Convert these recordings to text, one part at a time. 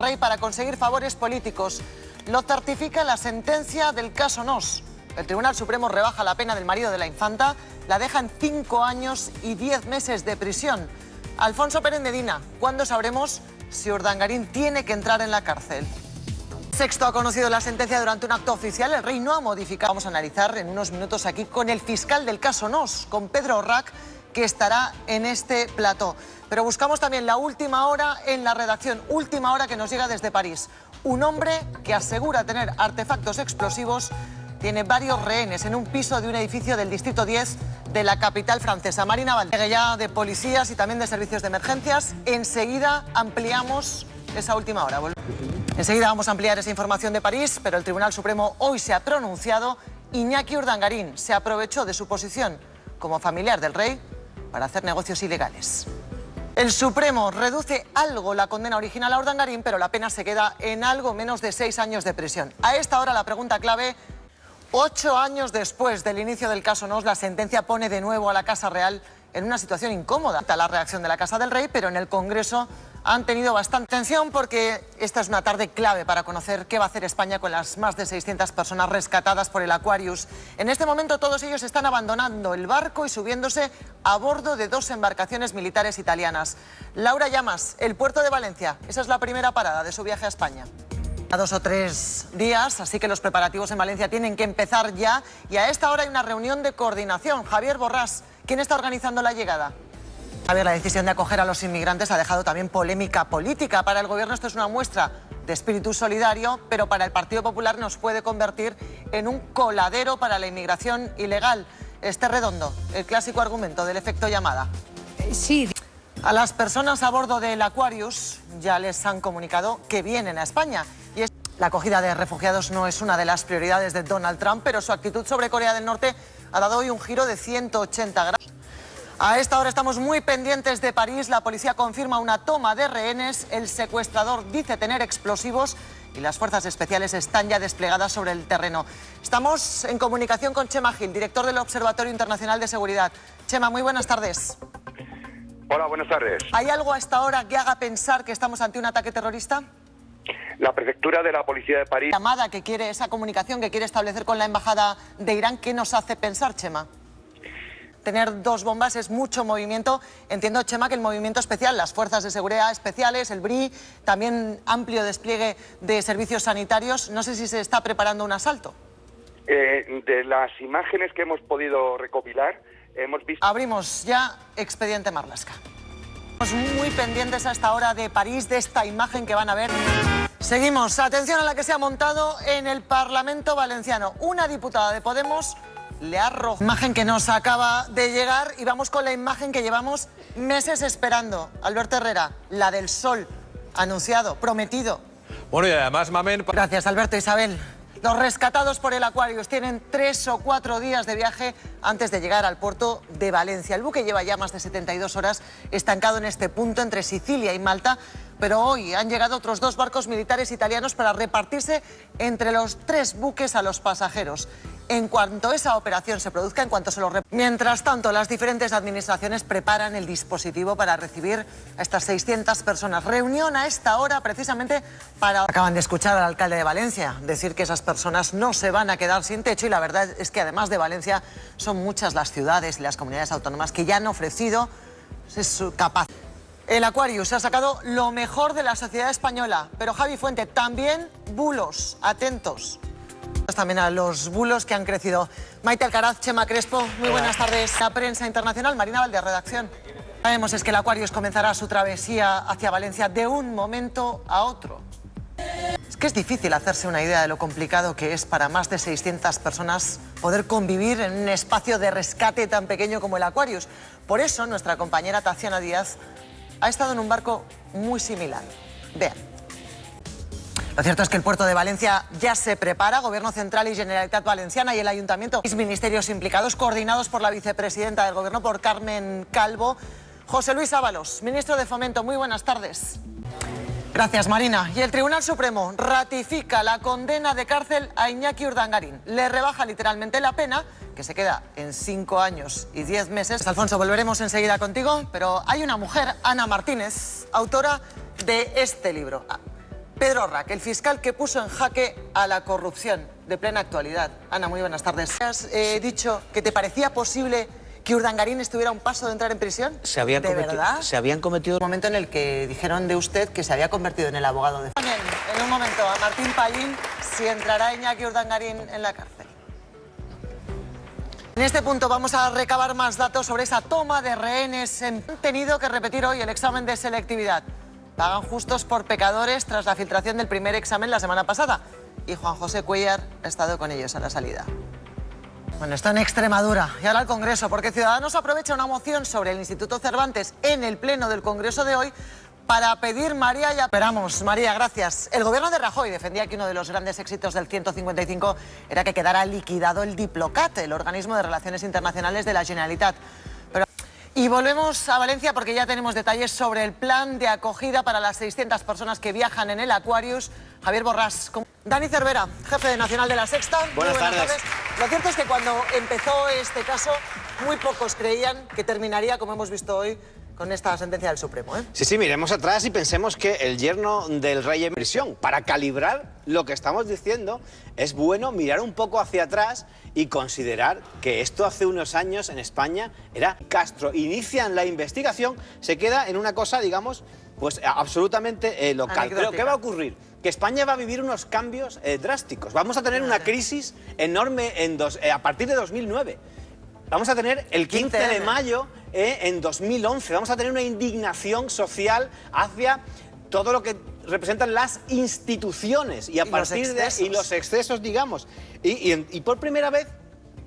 Rey para conseguir favores políticos. Lo certifica la sentencia del caso Nos. El Tribunal Supremo rebaja la pena del marido de la infanta, la deja en 5 años y 10 meses de prisión. Alfonso Pérez Medina, ¿cuándo sabremos si Urdangarín tiene que entrar en la cárcel? Sexto ha conocido la sentencia durante un acto oficial. El Rey no ha modificado. Vamos a analizar en unos minutos aquí con el fiscal del caso Nos, con Pedro Orrac, que estará en este plató. Pero buscamos también la última hora en la redacción, última hora que nos llega desde París. Un hombre que asegura tener artefactos explosivos tiene varios rehenes en un piso de un edificio del distrito 10 de la capital francesa. Marina Valdés, ya de policías y también de servicios de emergencias. Enseguida ampliamos esa última hora. Enseguida vamos a ampliar esa información de París, pero el Tribunal Supremo hoy se ha pronunciado. Iñaki Urdangarín se aprovechó de su posición como familiar del rey para hacer negocios ilegales. El Supremo reduce algo la condena original a Urdangarín, pero la pena se queda en algo menos de 6 años de prisión. A esta hora la pregunta clave: 8 años después del inicio del caso Nos, la sentencia pone de nuevo a la Casa Real en una situación incómoda. La reacción de la Casa del Rey, pero en el Congreso han tenido bastante tensión porque esta es una tarde clave para conocer qué va a hacer España con las más de 600 personas rescatadas por el Aquarius. En este momento todos ellos están abandonando el barco y subiéndose a bordo de 2 embarcaciones militares italianas. Laura Llamas, el puerto de Valencia, esa es la primera parada de su viaje a España. A 2 o 3 días, así que los preparativos en Valencia tienen que empezar ya. Y a esta hora hay una reunión de coordinación. Javier Borràs, ¿quién está organizando la llegada? Javier, la decisión de acoger a los inmigrantes ha dejado también polémica política. Para el gobierno esto es una muestra de espíritu solidario, pero para el Partido Popular nos puede convertir en un coladero para la inmigración ilegal. Esther Redondo, el clásico argumento del efecto llamada. Sí. A las personas a bordo del Aquarius ya les han comunicado que vienen a España. La acogida de refugiados no es una de las prioridades de Donald Trump, pero su actitud sobre Corea del Norte ha dado hoy un giro de 180 grados. A esta hora estamos muy pendientes de París. La policía confirma una toma de rehenes. El secuestrador dice tener explosivos y las fuerzas especiales están ya desplegadas sobre el terreno. Estamos en comunicación con Chema Gil, director del Observatorio Internacional de Seguridad. Chema, muy buenas tardes. Hola, buenas tardes. ¿Hay algo a esta hora que haga pensar que estamos ante un ataque terrorista? La prefectura de la policía de París... Llamada que quiere, esa comunicación que quiere establecer con la embajada de Irán, ¿qué nos hace pensar, Chema? Tener 2 bombas es mucho movimiento. Entiendo, Chema, que el movimiento especial, las fuerzas de seguridad especiales, el BRI, también amplio despliegue de servicios sanitarios. No sé si se está preparando un asalto. De las imágenes que hemos podido recopilar, hemos visto... Abrimos ya expediente Marlaska. Estamos muy pendientes a esta hora de París, de esta imagen que van a ver. Seguimos. Atención a la que se ha montado en el Parlamento valenciano. Una diputada de Podemos le ha arrojado. Imagen que nos acaba de llegar y vamos con la imagen que llevamos meses esperando. Alberto Herrera, la del sol, anunciado, prometido. Bueno, y además, Mamen... Gracias, Alberto. Isabel. Los rescatados por el Aquarius tienen 3 o 4 días de viaje antes de llegar al puerto de Valencia. El buque lleva ya más de 72 horas estancado en este punto entre Sicilia y Malta, pero hoy han llegado otros 2 barcos militares italianos para repartirse entre los 3 buques a los pasajeros. En cuanto esa operación se produzca, en cuanto se lo... Mientras tanto, las diferentes administraciones preparan el dispositivo para recibir a estas 600 personas. Reunión a esta hora precisamente para... Acaban de escuchar al alcalde de Valencia decir que esas personas no se van a quedar sin techo y la verdad es que además de Valencia son muchas las ciudades y las comunidades autónomas que ya han ofrecido su capacidad. El Aquarius ha sacado lo mejor de la sociedad española, pero Javi Fuente, también bulos, atentos. También a los bulos que han crecido. Maite Alcaraz, Chema Crespo, muy buenas tardes. La prensa internacional, Marina Valdés, redacción. Sabemos es que el Aquarius comenzará su travesía hacia Valencia de un momento a otro. Es que es difícil hacerse una idea de lo complicado que es para más de 600 personas poder convivir en un espacio de rescate tan pequeño como el Aquarius. Por eso nuestra compañera Taciana Díaz ha estado en un barco muy similar. Vean. Lo cierto es que el puerto de Valencia ya se prepara. Gobierno Central y Generalitat Valenciana y el Ayuntamiento. 6 ministerios implicados, coordinados por la vicepresidenta del Gobierno, por Carmen Calvo. José Luis Ábalos, ministro de Fomento, muy buenas tardes. Gracias, Marina. Y el Tribunal Supremo ratifica la condena de cárcel a Iñaki Urdangarín. Le rebaja literalmente la pena, que se queda en 5 años y 10 meses. Alfonso, volveremos enseguida contigo, pero hay una mujer, Ana Martínez, autora de este libro. Pedro Orrak, el fiscal que puso en jaque a la corrupción de plena actualidad. Ana, muy buenas tardes. ¿Has dicho que te parecía posible que Urdangarín estuviera a un paso de entrar en prisión? Se habían cometido... Un momento en el que dijeron de usted que se había convertido en el abogado de... En un momento a Martín Pallín si entrará Iñaki Urdangarín en la cárcel. En este punto vamos a recabar más datos sobre esa toma de rehenes. Han tenido que repetir hoy el examen de selectividad. Pagan justos por pecadores tras la filtración del primer examen la semana pasada. Y Juan José Cuéllar ha estado con ellos a la salida. Bueno, esto en Extremadura. Y ahora al Congreso, porque Ciudadanos aprovecha una moción sobre el Instituto Cervantes en el Pleno del Congreso de hoy para pedir, María, ya esperamos. María, gracias. El gobierno de Rajoy defendía que uno de los grandes éxitos del 155 era que quedara liquidado el Diplocat, el organismo de relaciones internacionales de la Generalitat. Y volvemos a Valencia porque ya tenemos detalles sobre el plan de acogida para las 600 personas que viajan en el Aquarius. Javier Borrás. Dani Cervera, jefe nacional de La Sexta. Buenas tardes. Lo cierto es que cuando empezó este caso, muy pocos creían que terminaría, como hemos visto hoy, con esta sentencia del Supremo, ¿eh? Sí, miremos atrás y pensemos que el yerno del rey en prisión. Para calibrar lo que estamos diciendo, es bueno mirar un poco hacia atrás y considerar que esto hace unos años en España era Castro. Inician la investigación, se queda en una cosa, digamos, pues absolutamente local. Anecdótica. Pero ¿qué va a ocurrir? Que España va a vivir unos cambios drásticos. Vamos a tener una crisis enorme a partir de 2009. Vamos a tener el 15 de mayo en 2011. Vamos a tener una indignación social hacia todo lo que representan las instituciones. Y a partir de... Y los excesos, digamos. Y por primera vez,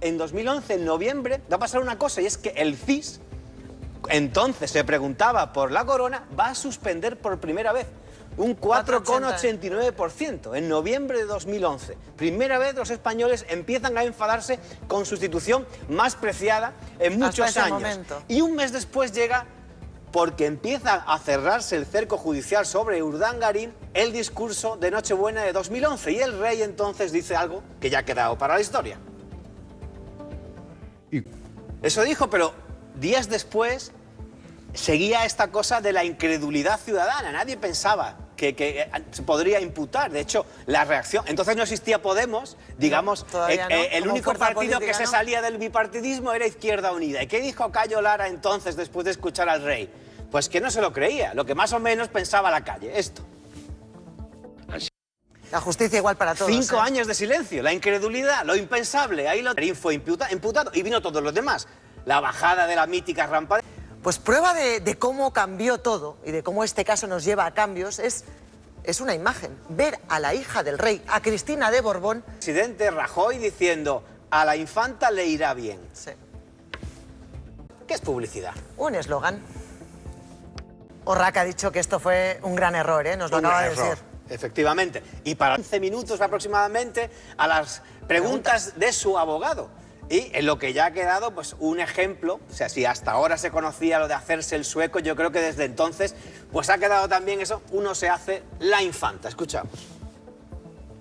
en 2011, en noviembre, va a pasar una cosa, y es que el CIS, entonces se preguntaba por la corona, va a suspender por primera vez. Un 4,89% en noviembre de 2011. Primera vez los españoles empiezan a enfadarse con su institución más preciada en muchos años. Y un mes después llega, porque empieza a cerrarse el cerco judicial sobre Urdangarín, el discurso de Nochebuena de 2011. Y el rey entonces dice algo que ya ha quedado para la historia. Eso dijo, pero días después seguía esta cosa de la incredulidad ciudadana. Nadie pensaba que se podría imputar. De hecho, la reacción... Entonces no existía Podemos, digamos, no, el único partido que se salía del bipartidismo era Izquierda Unida. ¿Y qué dijo Cayo Lara entonces después de escuchar al rey? Pues que no se lo creía, lo que más o menos pensaba la calle, esto. La justicia igual para todos. 5 años de silencio, la incredulidad, lo impensable. Ahí lo fue imputado y vino todos los demás. La bajada de la mítica rampa... Pues prueba de cómo cambió todo y de cómo este caso nos lleva a cambios es una imagen. Ver a la hija del rey, a Cristina de Borbón... Presidente Rajoy diciendo, a la infanta le irá bien. Sí. ¿Qué es publicidad? Un eslogan. Orrak ha dicho que esto fue un gran error, ¿eh? Nos lo acaba de decir. Efectivamente. Y para 15 minutos aproximadamente a las preguntas de su abogado. Y en lo que ya ha quedado, pues un ejemplo, o sea, si hasta ahora se conocía lo de hacerse el sueco, yo creo que desde entonces, pues ha quedado también eso, uno se hace la infanta. Escuchamos.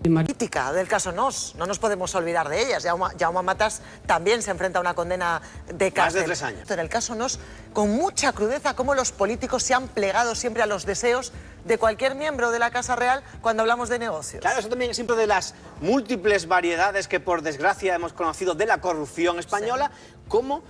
Política del caso Nos, no nos podemos olvidar de ellas. Jaume Matas también se enfrenta a una condena de cárcel. Más de 3 años. En el caso Nos, con mucha crudeza, cómo los políticos se han plegado siempre a los deseos de cualquier miembro de la Casa Real cuando hablamos de negocios. Claro, eso también es siempre de las múltiples variedades que por desgracia hemos conocido de la corrupción española, como...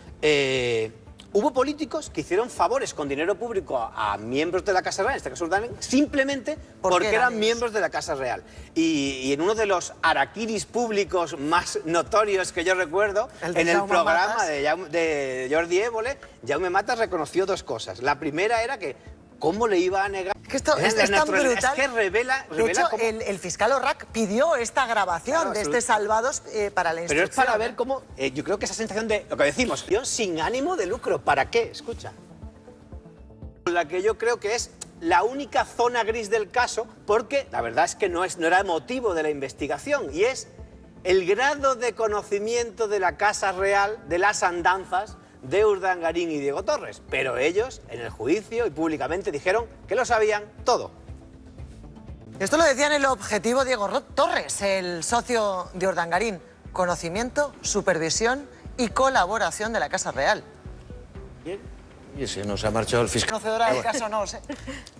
hubo políticos que hicieron favores con dinero público a miembros de la Casa Real, en este caso Urdangarín, simplemente porque eran miembros de la Casa Real. Y en uno de los araquiris públicos más notorios que yo recuerdo, en el programa de Jordi Évole, Jaume Matas reconoció 2 cosas. La primera era que cómo le iba a negar... Que esto es tan brutal. Es que revela de hecho, cómo... el fiscal Orrak pidió esta grabación de este Salvados para la instrucción. Pero es para ver cómo... yo creo que esa sensación de... Lo que decimos, sin ánimo de lucro. ¿Para qué? Escucha. La que yo creo que es la única zona gris del caso, porque la verdad es que no era motivo de la investigación, y es el grado de conocimiento de la Casa Real de las andanzas de Urdangarín y Diego Torres, pero ellos en el juicio y públicamente dijeron que lo sabían todo. Esto lo decía en El Objetivo Diego Torres, el socio de Urdangarín. Conocimiento, supervisión y colaboración de la Casa Real. Bien. Y se nos ha marchado el fiscal. Conocedora del caso Nos.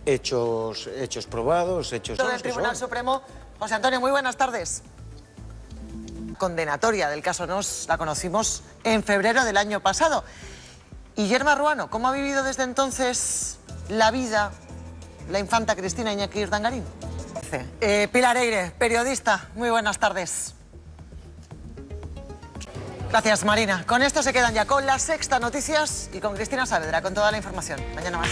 Hechos probados, hechos... Del Tribunal Supremo. José Antonio, muy buenas tardes. Condenatoria del caso Nos la conocimos en febrero del año pasado. Y Yerma Ruano, ¿cómo ha vivido desde entonces la vida la infanta Cristina Iñaki Urdangarín? Pilar Eyre, periodista, muy buenas tardes. Gracias, Marina. Con esto se quedan ya con La Sexta Noticias y con Cristina Saavedra con toda la información. Mañana más.